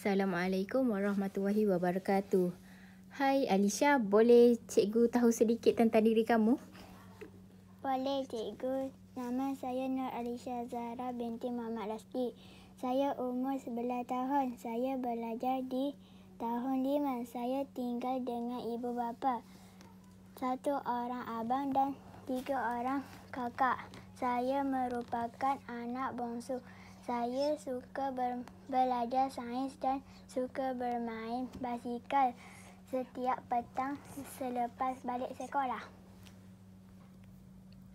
Assalamualaikum warahmatullahi wabarakatuh. Hai Alisha, boleh cikgu tahu sedikit tentang diri kamu? Boleh cikgu. Nama saya Nur Alisha Zahra binti Muhammad Lasdi. Saya umur 11 tahun. Saya belajar di tahun 5. Saya tinggal dengan ibu bapa. 1 orang abang dan 3 orang kakak. Saya merupakan anak bongsu. Saya suka belajar sains dan suka bermain basikal setiap petang selepas balik sekolah.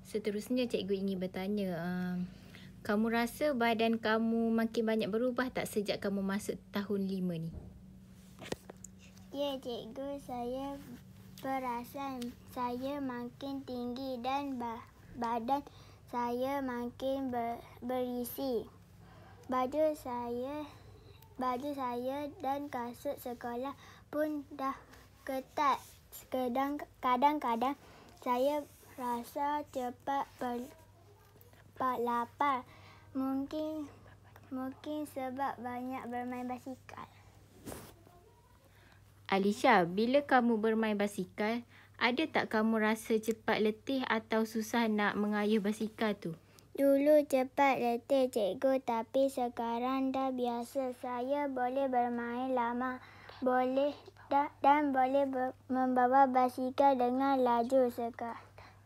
Seterusnya cikgu ingin bertanya, kamu rasa badan kamu makin banyak berubah tak sejak kamu masuk tahun 5 ni? Ya cikgu, saya perasan saya makin tinggi dan badan saya makin berisi. Baju saya dan kasut sekolah pun dah ketat. Kadang-kadang saya rasa cepat lapar. Mungkin sebab banyak bermain basikal. Alisha, bila kamu bermain basikal, ada tak kamu rasa cepat letih atau susah nak mengayuh basikal tu? Dulu cepat letih cikgu, tapi sekarang dah biasa. Saya boleh bermain lama dan boleh membawa basikal dengan laju.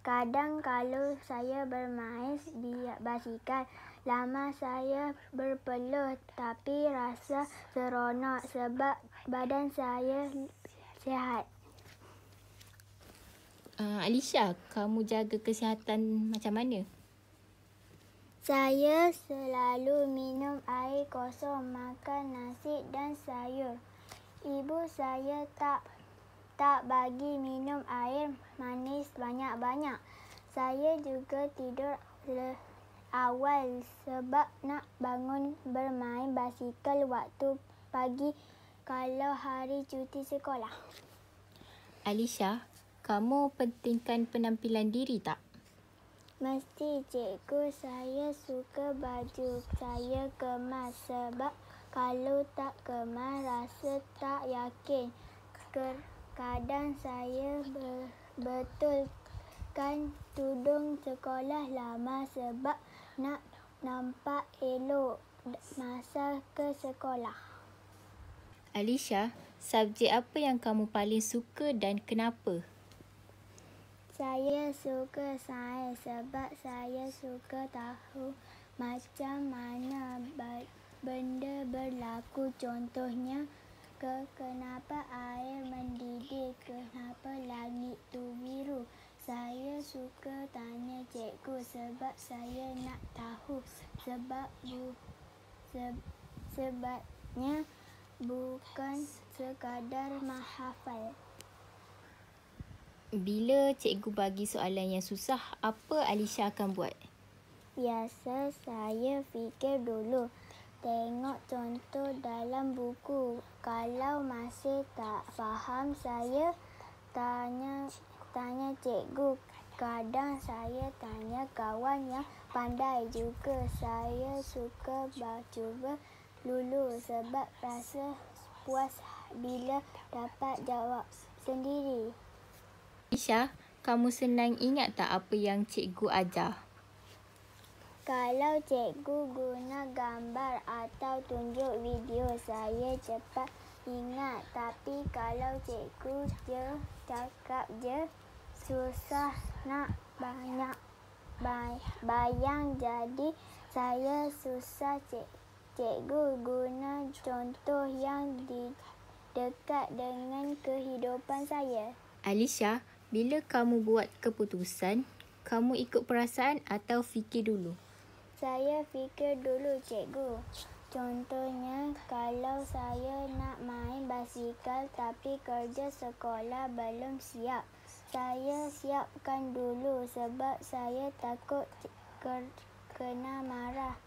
Kadang kalau saya bermain basikal lama, saya berpeluh tapi rasa seronok sebab badan saya sihat. Alisha, kamu jaga kesihatan macam mana? Saya selalu minum air kosong, makan nasi dan sayur. Ibu saya tak bagi minum air manis banyak-banyak. Saya juga tidur awal sebab nak bangun bermain basikal waktu pagi kalau hari cuti sekolah. Alisha, kamu pentingkan penampilan diri tak? Mesti cikgu, saya suka baju saya kemas sebab kalau tak kemas rasa tak yakin. Kadang saya betulkan tudung sekolah lama sebab nak nampak elok masa ke sekolah. Alisha, subjek apa yang kamu paling suka dan kenapa? Saya suka sains sebab saya suka tahu macam mana benda berlaku. Contohnya, kenapa air mendidih, kenapa langit tu biru. Saya suka tanya cikgu sebab saya nak tahu sebabnya bukan sekadar menghafal. Bila cikgu bagi soalan yang susah, apa Alisha akan buat? Biasa saya fikir dulu, tengok contoh dalam buku. Kalau masih tak faham, saya tanya cikgu. Kadang saya tanya kawan yang pandai juga. Saya suka cuba dulu sebab rasa puas bila dapat jawab sendiri. Alisha, kamu senang ingat tak apa yang cikgu ajar? Kalau cikgu guna gambar atau tunjuk video, saya cepat ingat. Tapi kalau cikgu cakap je, susah nak banyak bayang. Jadi saya susah cikgu guna contoh yang dekat dengan kehidupan saya. Alisha, bila kamu buat keputusan, kamu ikut perasaan atau fikir dulu? Saya fikir dulu cikgu. Contohnya, kalau saya nak main basikal tapi kerja sekolah belum siap, saya siapkan dulu sebab saya takut kena marah.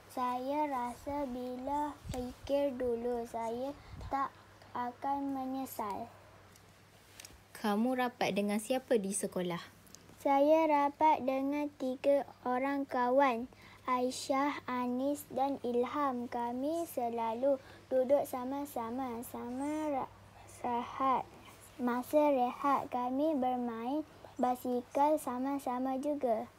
Saya rasa bila fikir dulu, saya tak akan menyesal. Kamu rapat dengan siapa di sekolah? Saya rapat dengan 3 orang kawan. Aisyah, Anis dan Ilham. Kami selalu duduk sama-sama. Masa rehat kami bermain basikal sama-sama juga.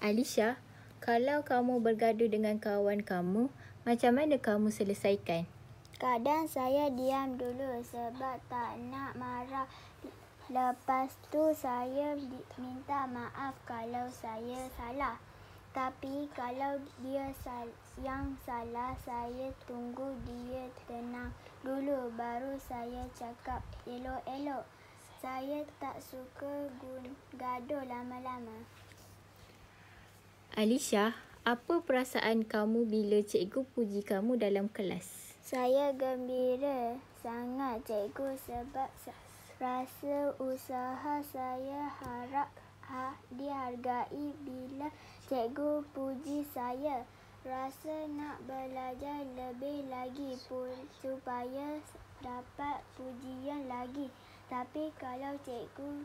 Alisha, kalau kamu bergaduh dengan kawan kamu, macam mana kamu selesaikan? Kadang saya diam dulu sebab tak nak marah. Lepas tu saya minta maaf kalau saya salah. Tapi kalau dia yang salah, saya tunggu dia tenang dulu baru saya cakap elok-elok. Saya tak suka gaduh lama-lama. Alisha, apa perasaan kamu bila cikgu puji kamu dalam kelas? Saya gembira sangat cikgu sebab rasa usaha saya harap dihargai bila cikgu puji saya. Rasa nak belajar lebih lagi supaya dapat pujian lagi. Tapi kalau cikgu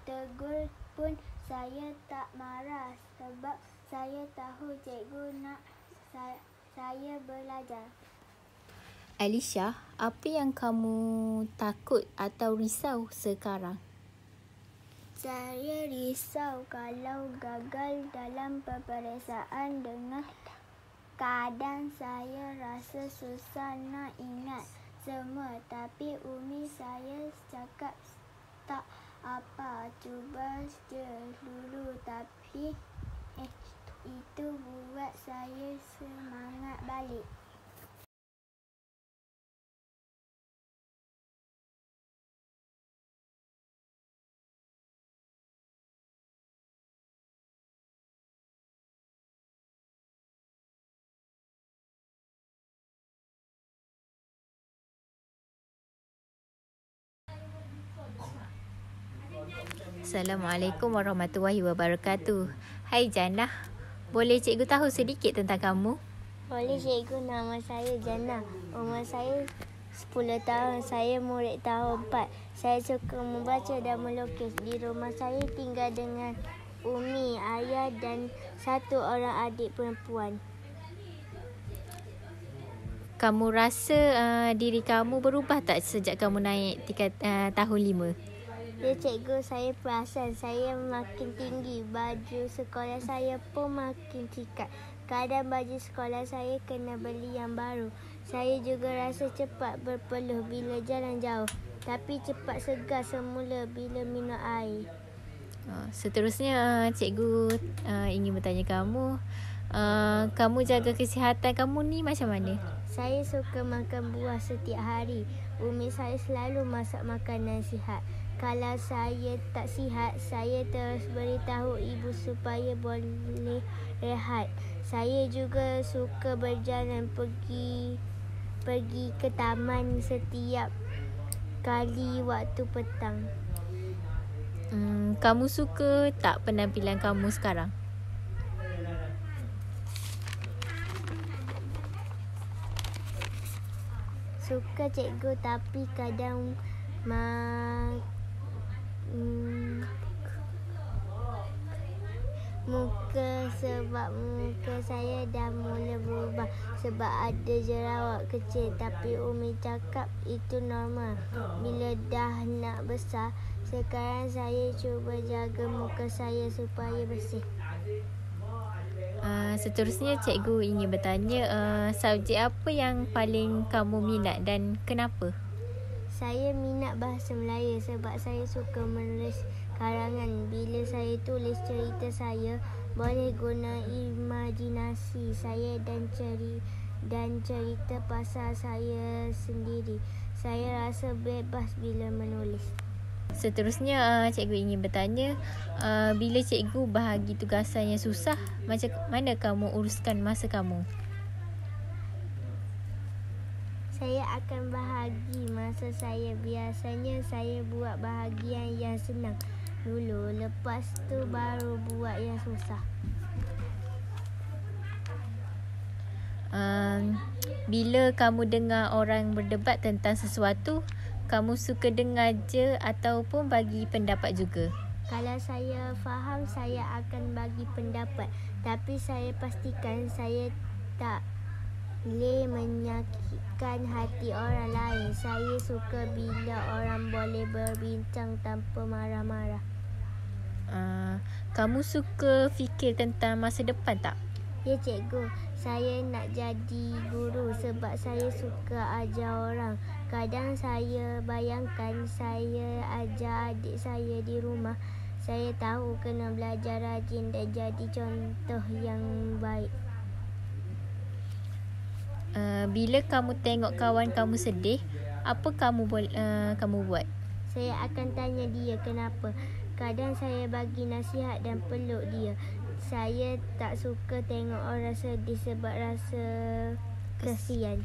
tegur pun saya tak marah sebab saya tahu cikgu nak saya belajar. Alisha, apa yang kamu takut atau risau sekarang? Saya risau kalau gagal dalam peperiksaan dengan kadang saya rasa susah nak ingat semua. Tapi Umi saya cakap tak apa, cuba je dulu. Tapi itu buat saya semangat balik. Assalamualaikum warahmatullahi wabarakatuh. Hai Jannah, boleh cikgu tahu sedikit tentang kamu? Boleh cikgu, nama saya Jannah. Umur saya 10 tahun. Saya murid tahun 4. Saya suka membaca dan melukis. Di rumah saya tinggal dengan Umi, ayah dan 1 orang adik perempuan. Kamu rasa diri kamu berubah tak sejak kamu naik tahun 5? Ya cikgu, saya perasan saya makin tinggi. Baju sekolah saya pun makin sikat. Kadang baju sekolah saya kena beli yang baru. Saya juga rasa cepat berpeluh bila jalan jauh. Tapi cepat segar semula bila minum air. Seterusnya, cikgu ingin bertanya kamu, kamu jaga kesihatan kamu ni macam mana? Saya suka makan buah setiap hari. Umi saya selalu masak makanan sihat. Kalau saya tak sihat, saya terus beritahu ibu supaya boleh rehat. Saya juga suka berjalan pergi ke taman setiap kali waktu petang. Kamu suka tak penampilan kamu sekarang? Suka cikgu, tapi kadang sebab muka saya dah mula berubah sebab ada jerawat kecil. Tapi Umi cakap itu normal bila dah nak besar. Sekarang saya cuba jaga muka saya supaya bersih. Seterusnya cikgu ingin bertanya, subjek apa yang paling kamu minat dan kenapa? Saya minat bahasa Melayu sebab saya suka menulis karangan. Bila saya tulis cerita saya, boleh guna imajinasi saya dan cerita pasal saya sendiri. Saya rasa bebas bila menulis. Seterusnya, cikgu ingin bertanya, bila cikgu bahagi tugasan yang susah, macam mana kamu uruskan masa kamu? Saya akan bahagi masa saya. Biasanya saya buat bahagian yang senang dulu, lepas tu baru buat yang susah. Bila kamu dengar orang berdebat tentang sesuatu, kamu suka dengar je ataupun bagi pendapat juga? Kalau saya faham, saya akan bagi pendapat. Tapi saya pastikan saya tak boleh menyakitkan hati orang lain. Saya suka bila orang boleh berbincang tanpa marah-marah. Kamu suka fikir tentang masa depan tak? Ya cikgu, saya nak jadi guru sebab saya suka ajar orang. Kadang saya bayangkan saya ajar adik saya di rumah. Saya tahu kena belajar rajin dan jadi contoh yang baik. Bila kamu tengok kawan kamu sedih, apa kamu buat? Saya akan tanya dia kenapa. Kadang saya bagi nasihat dan peluk dia. Saya tak suka tengok orang sedih sebab rasa kesian.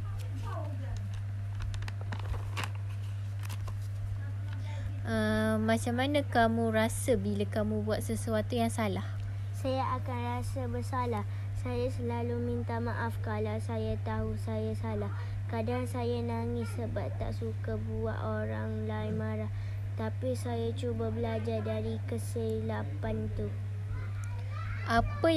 Macam mana kamu rasa bila kamu buat sesuatu yang salah? Saya akan rasa bersalah. Saya selalu minta maaf kalau saya tahu saya salah. Kadang saya nangis sebab tak suka buat orang lain marah. Tapi saya cuba belajar dari kesilapan tu. Apa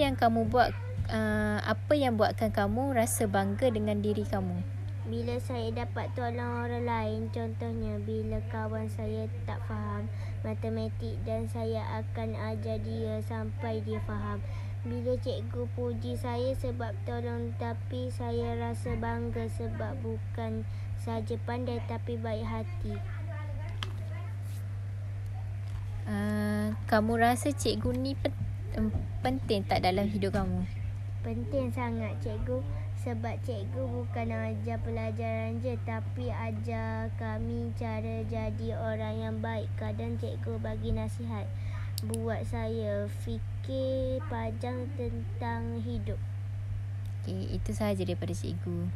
yang buatkan kamu rasa bangga dengan diri kamu? Bila saya dapat tolong orang lain, contohnya bila kawan saya tak faham matematik dan saya akan ajar dia sampai dia faham. Bila cikgu puji saya sebab tolong, tapi saya rasa bangga sebab bukan saja pandai tapi baik hati. Kamu rasa cikgu ni penting tak dalam hidup kamu? Penting sangat cikgu, sebab cikgu bukan ajar pelajaran je tapi ajar kami cara jadi orang yang baik. Kadang cikgu bagi nasihat buat saya fikir panjang tentang hidup. Okay, itu sahaja daripada cikgu.